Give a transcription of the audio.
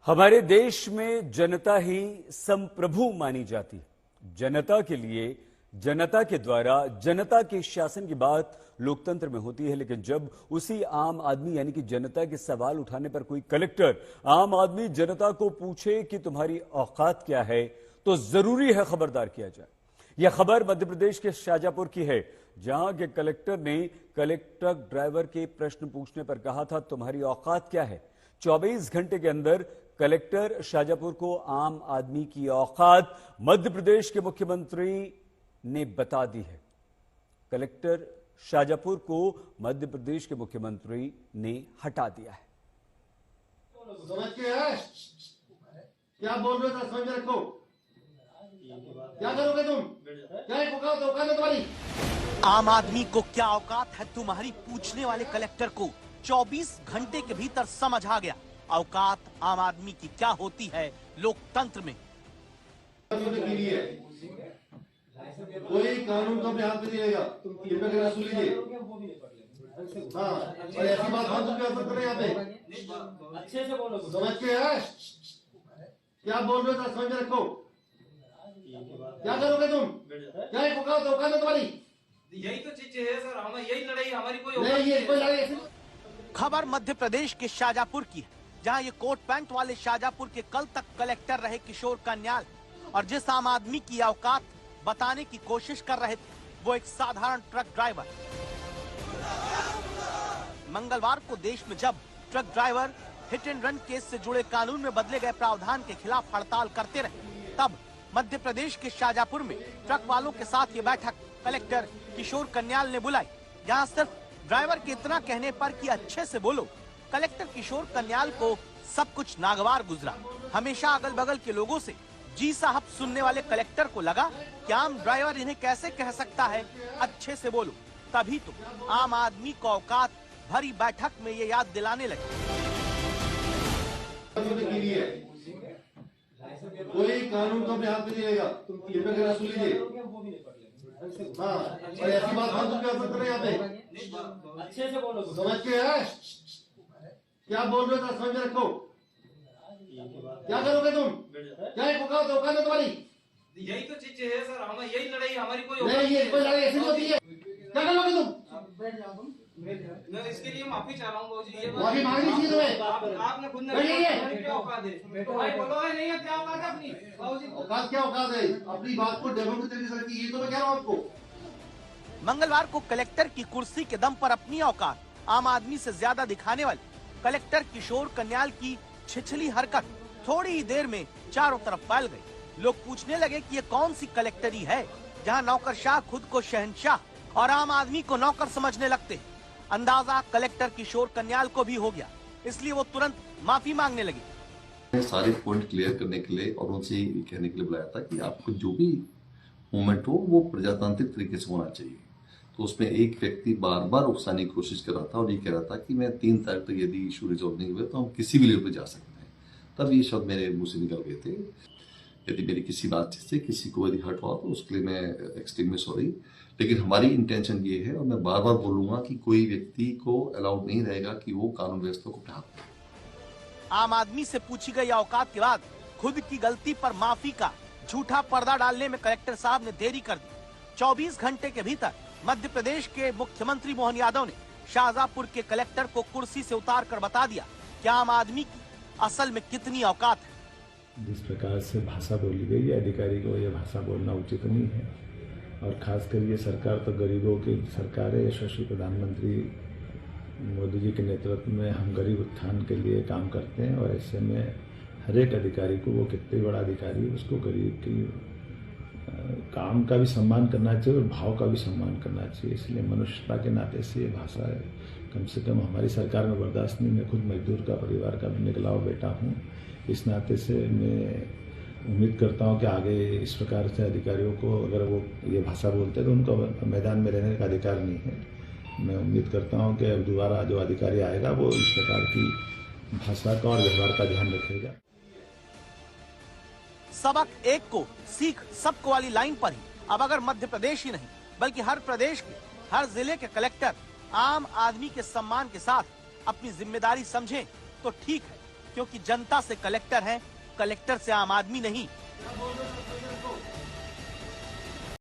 हमारे देश में जनता ही संप्रभु मानी जाती है। जनता के लिए, जनता के द्वारा, जनता के शासन की बात लोकतंत्र में होती है। लेकिन जब उसी आम आदमी यानी कि जनता के सवाल उठाने पर कोई कलेक्टर आम आदमी जनता को पूछे कि तुम्हारी औकात क्या है, तो जरूरी है खबरदार किया जाए। यह खबर मध्य प्रदेश के शाजापुर की है, जहां के कलेक्टर ने कलेक्टर ड्राइवर के प्रश्न पूछने पर कहा था, तुम्हारी औकात क्या है। 24 घंटे के अंदर कलेक्टर शाजापुर को आम आदमी की औकात मध्य प्रदेश के मुख्यमंत्री ने बता दी है। कलेक्टर शाजापुर को मध्य प्रदेश के मुख्यमंत्री ने हटा दिया है। समझ के है क्या बोल रहे हो, समझ रखो। क्या करोगे तुम? क्या औकात है तुम्हारी? आम आदमी को क्या औकात है तुम्हारी पूछने वाले कलेक्टर को 24 घंटे के भीतर समझ आ गया औकात आम आदमी की क्या होती है लोकतंत्र में। कोई कानून तो अपने हाथ में नहीं रहेगा, कृपया सुन लीजिए। हाँ, और ऐसी बात हम कर रहे हैं यहाँ पे। अच्छे से बोलो, समझ के है क्या बोल रहे हो, समझ रखो। क्या करोगे तुम? क्या औकात है तुम्हारी? यही तो चीज है सर, हमें यही लड़ाई, हमारी कोई लड़ाई ऐसी। खबर मध्य प्रदेश के शाजापुर की है, जहां ये कोट पैंट वाले शाजापुर के कल तक कलेक्टर रहे किशोर कन्याल और जिस आम आदमी की औकात बताने की कोशिश कर रहे थे वो एक साधारण ट्रक ड्राइवर। मंगलवार को देश में जब truck driver hit and run case से जुड़े कानून में बदले गए प्रावधान के खिलाफ हड़ताल करते रहे, तब मध्य प्रदेश के शाजापुर में ट्रक वालों के साथ ये बैठक कलेक्टर किशोर कन्याल ने बुलाई। यहाँ सिर्फ ड्राइवर के इतना कहने पर कि अच्छे से बोलो, कलेक्टर किशोर कन्याल को सब कुछ नागवार गुजरा। हमेशा अगल बगल के लोगों से जी साहब सुनने वाले कलेक्टर को लगा कि आम ड्राइवर इन्हें कैसे कह सकता है अच्छे से बोलो। तभी तो आम आदमी को औकात भरी बैठक में ये याद दिलाने लगे। कोई कानून तो अपने हाथ में नहीं रहेगा, कृपया सुन लीजिए। हाँ, और ऐसी बात हम कर रहे हैं यहाँ पे। अच्छे से बोलो, समझ के है क्या बोल रहे हो, समझ रखो। क्या करोगे तुम? क्या औकात है तुम्हारी? यही तो चीज है सर, हमें यही लड़ाई, हमारी कोई लड़ाई ऐसी होती है। क्या करोगे तुम? मैं इसके लिए माफी चाह रहा हूँ बाबूजी। ये माफी मांगनी चाहिए तुम्हें। आपने खुद ने क्या औकात है भाई, बोलो है नहीं है, क्या औकात है अपनी बाबूजी? औकात क्या औकात है? अपनी बात को डेमोक्रेटिक तरीके से, ये तो मैं कह रहा हूँ आपको। मंगलवार को कलेक्टर की कुर्सी के दम पर अपनी औकात आम आदमी से ज्यादा दिखाने वाले कलेक्टर किशोर कन्याल की छिछली हरकत थोड़ी ही देर में चारों तरफ फैल गई। लोग पूछने लगे कि ये कौन सी कलेक्टरी है जहां नौकरशाह खुद को शहंशाह और आम आदमी को नौकर समझने लगते। अंदाजा कलेक्टर किशोर कन्याल को भी हो गया, इसलिए वो तुरंत माफी मांगने लगे। सारे पॉइंट क्लियर करने के लिए और उनसे कहने के लिए बुलाया था कि आपको जो भी मूवमेंट हो वो प्रजातांत्रिक तरीके से होना चाहिए। तो उसमें एक व्यक्ति बार बार उकसाने की कोशिश कर रहा था और ये कह रहा था कि मैं 3 तारीख तक यदि इशू रिजॉल्व नहीं हुए तो हम किसी भी लेवल पर जा सकते हैं। तब ये शब्द मेरे मुंह से निकल गए थे। यदि मेरी किसी बात से किसी को यदि हर्ट हुआ तो उसके लिए मैं एक्सट्रीमली सॉरी, लेकिन हमारी इंटेंशन ये है और मैं बार बार बोलूंगा कि कोई व्यक्ति को अलाउड नहीं रहेगा कि वो कानून व्यवस्था को अपने हाथ में। आम आदमी से पूछी गई औकात के बाद खुद की गलती पर माफी का झूठा पर्दा डालने में कलेक्टर साहब ने देरी कर दी। 24 घंटे के भीतर मध्य प्रदेश के मुख्यमंत्री मोहन यादव ने शाजापुर के कलेक्टर को कुर्सी से उतार कर बता दिया कि आम आदमी की असल में कितनी औकात है। जिस प्रकार से भाषा बोली गई है, अधिकारी को यह भाषा बोलना उचित नहीं है। और खासकर ये सरकार तो गरीबों की सरकार है। यशस्वी प्रधानमंत्री मोदी जी के नेतृत्व में हम गरीब उत्थान के लिए काम करते हैं और ऐसे में हर एक अधिकारी को, वो कितने बड़ा अधिकारी, उसको गरीब की काम का भी सम्मान करना चाहिए और भाव का भी सम्मान करना चाहिए। इसलिए मनुष्यता के नाते से ये भाषा है कम से कम हमारी सरकार में बर्दाश्त नहीं। मैं खुद मजदूर का परिवार का भी निकला हुआ बेटा हूँ। इस नाते से मैं उम्मीद करता हूँ कि आगे इस प्रकार से अधिकारियों को अगर वो ये भाषा बोलते हैं तो उनको मैदान में रहने का अधिकार नहीं है। मैं उम्मीद करता हूँ कि अब दोबारा जो अधिकारी आएगा वो इस प्रकार की भाषा का और व्यवहार का ध्यान रखेगा। सबक एक को सीख सबको वाली लाइन पर ही अब अगर मध्य प्रदेश ही नहीं बल्कि हर प्रदेश के हर जिले के कलेक्टर आम आदमी के सम्मान के साथ अपनी जिम्मेदारी समझें तो ठीक है, क्योंकि जनता से कलेक्टर हैं, कलेक्टर से आम आदमी नहीं।